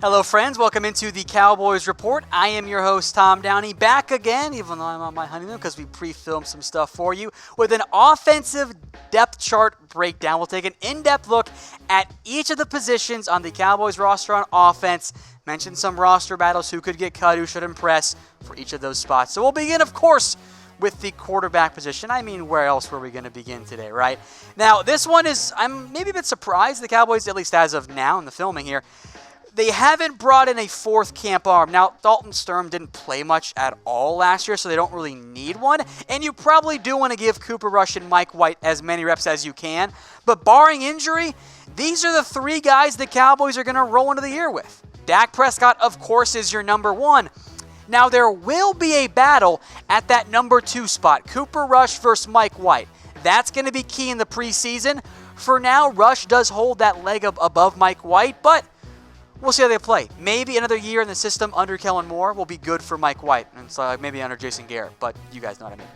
Hello friends, welcome into the Cowboys Report. I am your host, Tom Downey, back again, even though I'm on my honeymoon because we pre-filmed some stuff for you, with an offensive depth chart breakdown. We'll take an in-depth look at each of the positions on the Cowboys roster on offense, mention some roster battles, who could get cut, who should impress for each of those spots. So we'll begin, of course, with the quarterback position. I mean, where else were we going to begin today, right? Now, this one is, I'm maybe a bit surprised the Cowboys, at least as of now in the filming here, they haven't brought in a fourth camp arm. Now, Dalton didn't play much at all last year, so they don't really need one. And you probably do want to give Cooper Rush and Mike White as many reps as you can. But barring injury, these are the three guys the Cowboys are going to roll into the year with. Dak Prescott, of course, is your number one. Now, there will be a battle at that number two spot. Cooper Rush versus Mike White. That's going to be key in the preseason. For now, Rush does hold that leg up above Mike White, but we'll see how they play. Maybe another year in the system under Kellen Moore will be good for Mike White. And so maybe under Jason Garrett, but you guys know what I mean.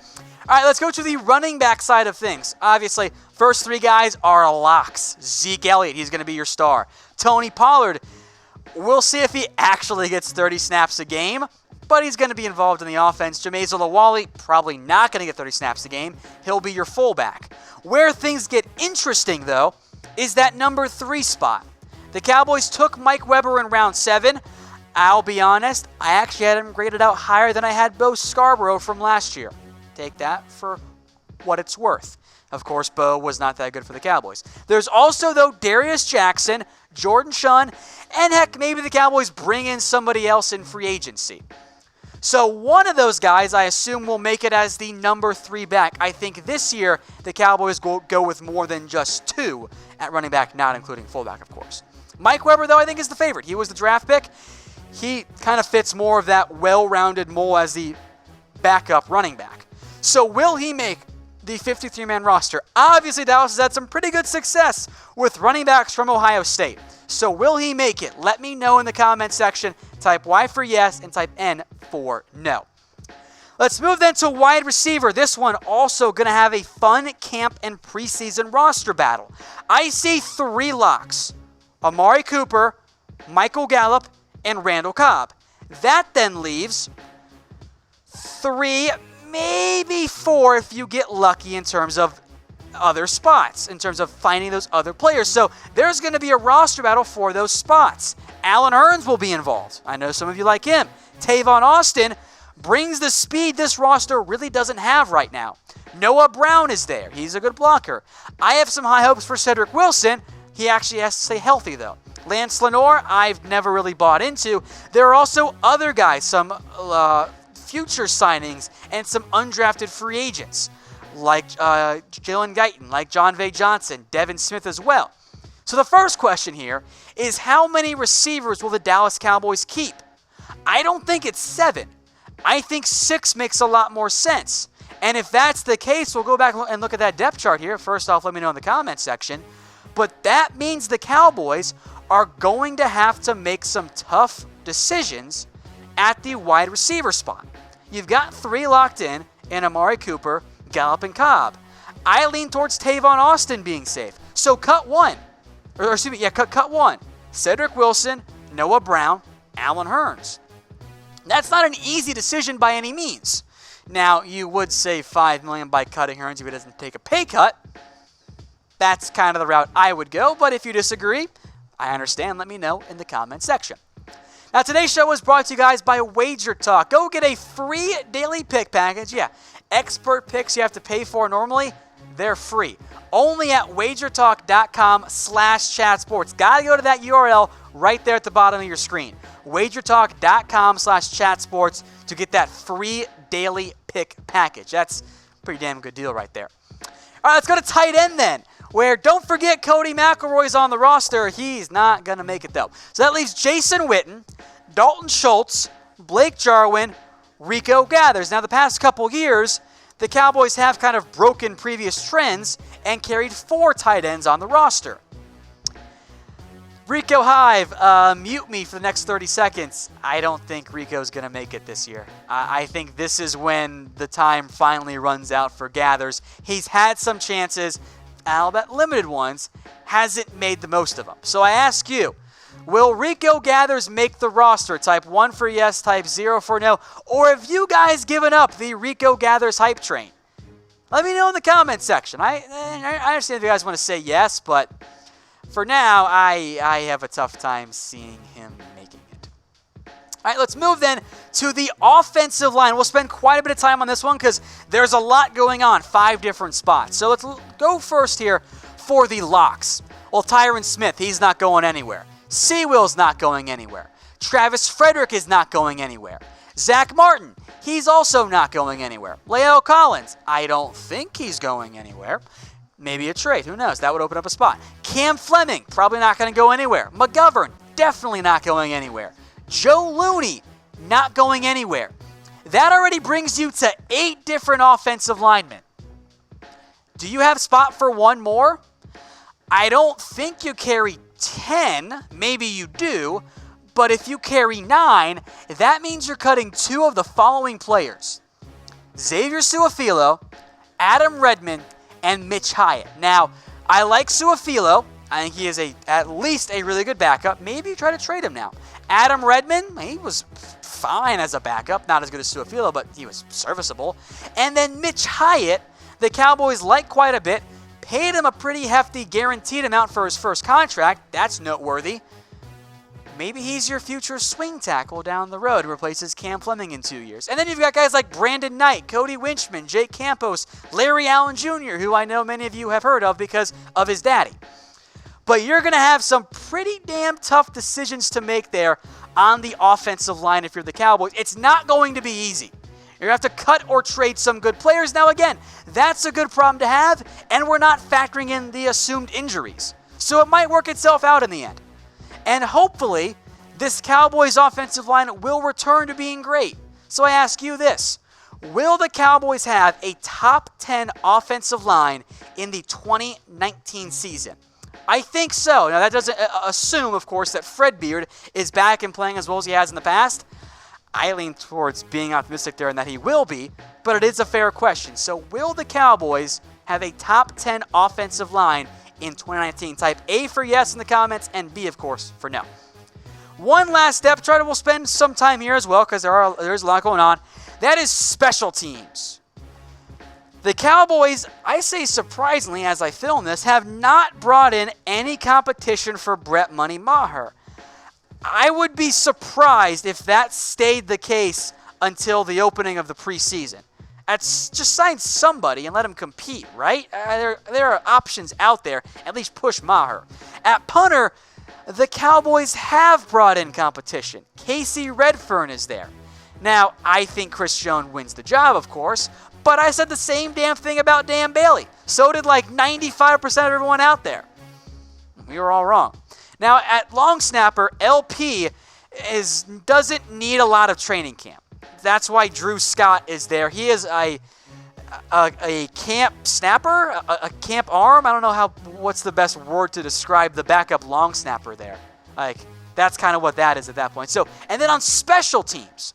All right, let's go to the running back side of things. Obviously, first three guys are locks. Zeke Elliott, he's going to be your star. Tony Pollard, we'll see if he actually gets 30 snaps a game, but he's going to be involved in the offense. Jameis Olawale, probably not going to get 30 snaps a game. He'll be your fullback. Where things get interesting, though, is that number three spot. The Cowboys took Mike Weber in round 7. I'll be honest, I actually had him graded out higher than I had Bo Scarborough from last year. Take that for what it's worth. Of course, Bo was not that good for the Cowboys. There's also, though, Darius Jackson, Jordan Shun, and heck, maybe the Cowboys bring in somebody else in free agency. So one of those guys, I assume, will make it as the number 3 back. I think this year the Cowboys go with more than just 2 at running back, not including fullback, of course. Mike Weber, though, I think is the favorite. He was the draft pick. He kind of fits more of that well-rounded mold as the backup running back. So will he make the 53-man roster? Obviously, Dallas has had some pretty good success with running backs from Ohio State. So will he make it? Let me know in the comment section. Type Y for yes and type N for no. Let's move then to wide receiver. This one also going to have a fun camp and preseason roster battle. I see 3 locks. Amari Cooper, Michael Gallup, and Randall Cobb. That then leaves 3, maybe 4 if you get lucky in terms of other spots, in terms of finding those other players. So there's going to be a roster battle for those spots. Allen Hurns will be involved. I know some of you like him. Tavon Austin brings the speed this roster really doesn't have right now. Noah Brown is there. He's a good blocker. I have some high hopes for Cedrick Wilson. He actually has to stay healthy, though. Lance Lenoir, I've never really bought into. There are also other guys, some future signings and some undrafted free agents, like Jalen Guyton, like John Vay Johnson, Devin Smith as well. So the first question here is, how many receivers will the Dallas Cowboys keep? I don't think it's 7. I think 6 makes a lot more sense. And if that's the case, we'll go back and look at that depth chart here. First off, let me know in the comment section. But that means the Cowboys are going to have to make some tough decisions at the wide receiver spot. You've got 3 locked in Amari Cooper, Gallup, and Cobb. I lean towards Tavon Austin being safe. So cut 1. Cut 1. Cedrick Wilson, Noah Brown, Allen Hurns. That's not an easy decision by any means. Now, you would save $5 million by cutting Hurns if he doesn't take a pay cut. That's kind of the route I would go, but if you disagree, I understand. Let me know in the comment section. Now, today's show was brought to you guys by Wager Talk. Go get a free daily pick package. Yeah, expert picks you have to pay for normally, they're free. Only at wagertalk.com/chatsports. Got to go to that URL right there at the bottom of your screen. wagertalk.com/chatsports to get that free daily pick package. That's a pretty damn good deal right there. All right, let's go to tight end then, where don't forget Cody McElroy's on the roster. He's not going to make it, though. So that leaves Jason Witten, Dalton Schultz, Blake Jarwin, Rico Gathers. Now, the past couple years, the Cowboys have kind of broken previous trends and carried 4 tight ends on the roster. Rico Hive, mute me for the next 30 seconds. I don't think Rico's going to make it this year. I think this is when the time finally runs out for Gathers. He's had some chances, albeit limited ones, hasn't made the most of them. So I ask you, Will Rico Gathers make the roster? Type 1 for yes, type 0 for no. Or have you guys given up the Rico Gathers hype train? Let me know in the comment section. I understand if you guys want to say yes, but for now, I have a tough time seeing him making it. All right, let's move then to the offensive line. We'll spend quite a bit of time on this one because there's a lot going on, 5 different spots. So let's go first here for the locks. Well, Tyron Smith, he's not going anywhere. Sewell's not going anywhere. Travis Frederick is not going anywhere. Zach Martin, he's also not going anywhere. La'el Collins, I don't think he's going anywhere. Maybe a trade, who knows? That would open up a spot. Cam Fleming, probably not going to go anywhere. McGovern, definitely not going anywhere. Joe Looney, not going anywhere. That already brings you to 8 different offensive linemen. Do you have spot for one more? I don't think you carry 10. Maybe you do. But if you carry 9, that means you're cutting 2 of the following players. Xavier Su'a-Filo, Adam Redmond, and Mitch Hyatt. Now, I like Su'a-Filo. I think he is at least a really good backup. Maybe you try to trade him now. Adam Redmond, he was fine as a backup. Not as good as Su'a-Filo, but he was serviceable. And then Mitch Hyatt, the Cowboys like quite a bit. Paid him a pretty hefty guaranteed amount for his first contract. That's noteworthy. Maybe he's your future swing tackle down the road who replaces Cam Fleming in 2 years. And then you've got guys like Brandon Knight, Cody Winchman, Jake Campos, Larry Allen Jr., who I know many of you have heard of because of his daddy. But you're going to have some pretty damn tough decisions to make there on the offensive line if you're the Cowboys. It's not going to be easy. You're going to have to cut or trade some good players. Now, again, that's a good problem to have, and we're not factoring in the assumed injuries. So it might work itself out in the end. And hopefully, this Cowboys offensive line will return to being great. So I ask you this. Will the Cowboys have a top 10 offensive line in the 2019 season? I think so. Now, that doesn't assume, of course, that Fred Beard is back and playing as well as he has in the past. I lean towards being optimistic there and that he will be, but it is a fair question. So will the Cowboys have a top 10 offensive line in 2019? Type A for yes in the comments and B, of course, for no. One last depth chart, and we'll spend some time here as well because there's a lot going on. That is special teams. The Cowboys, I say surprisingly as I film this, have not brought in any competition for Brett Money Maher. I would be surprised if that stayed the case until the opening of the preseason. Just sign somebody and let him compete, right? There are options out there. At least push Maher. At punter, the Cowboys have brought in competition. Casey Redfern is there. Now, I think Chris Jones wins the job, of course, but I said the same damn thing about Dan Bailey. So did like 95% of everyone out there. We were all wrong. Now, at long snapper, LP doesn't need a lot of training camp. That's why Drew Scott is there. He is a camp snapper, a camp arm. I don't know what's the best word to describe the backup long snapper there. Like, that's kind of what that is at that point. So, and then on special teams,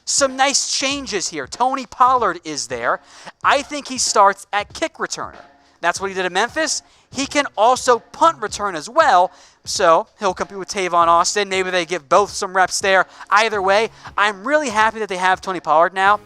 some nice changes here. Tony Pollard is there. I think he starts at kick returner. That's what he did at Memphis. He can also punt return as well, so he'll compete with Tavon Austin. Maybe they give both some reps there. Either way, I'm really happy that they have Tony Pollard now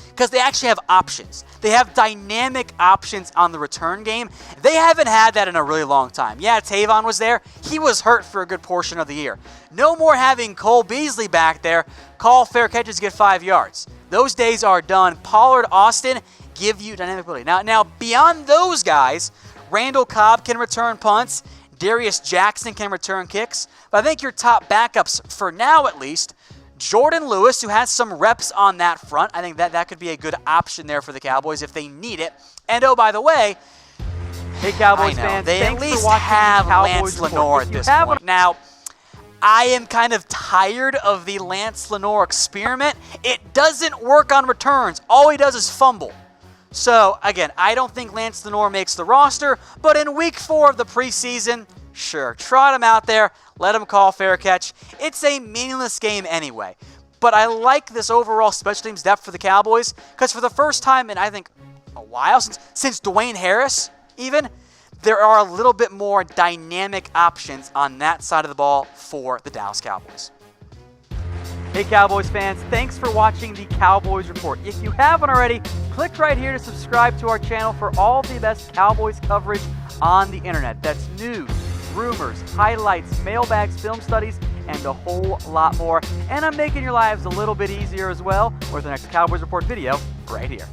because they actually have options. They have dynamic options on the return game. They haven't had that in a really long time. Yeah, Tavon was there. He was hurt for a good portion of the year. No more having Cole Beasley back there call fair catches, get 5 yards. Those days are done. Pollard, Austin give you dynamic ability. Now beyond those guys, Randall Cobb can return punts. Darius Jackson can return kicks. But I think your top backups, for now at least, Jordan Lewis, who has some reps on that front. I think that could be a good option there for the Cowboys if they need it. And oh, by the way, hey Cowboys fans, they thanks at least for watching have Cowboys Lance Report. Lenore at this point. Now, I am kind of tired of the Lance Lenore experiment. It doesn't work on returns. All he does is fumble. So, again, I don't think Lance Lenore makes the roster, but in week 4 of the preseason, sure, trot him out there, let him call fair catch. It's a meaningless game anyway. But I like this overall special teams depth for the Cowboys because for the first time in, I think, a while, since Dwayne Harris even, there are a little bit more dynamic options on that side of the ball for the Dallas Cowboys. Hey Cowboys fans, thanks for watching the Cowboys Report. If you haven't already, click right here to subscribe to our channel for all the best Cowboys coverage on the internet. That's news, rumors, highlights, mailbags, film studies, and a whole lot more. And I'm making your lives a little bit easier as well with the next Cowboys Report video right here.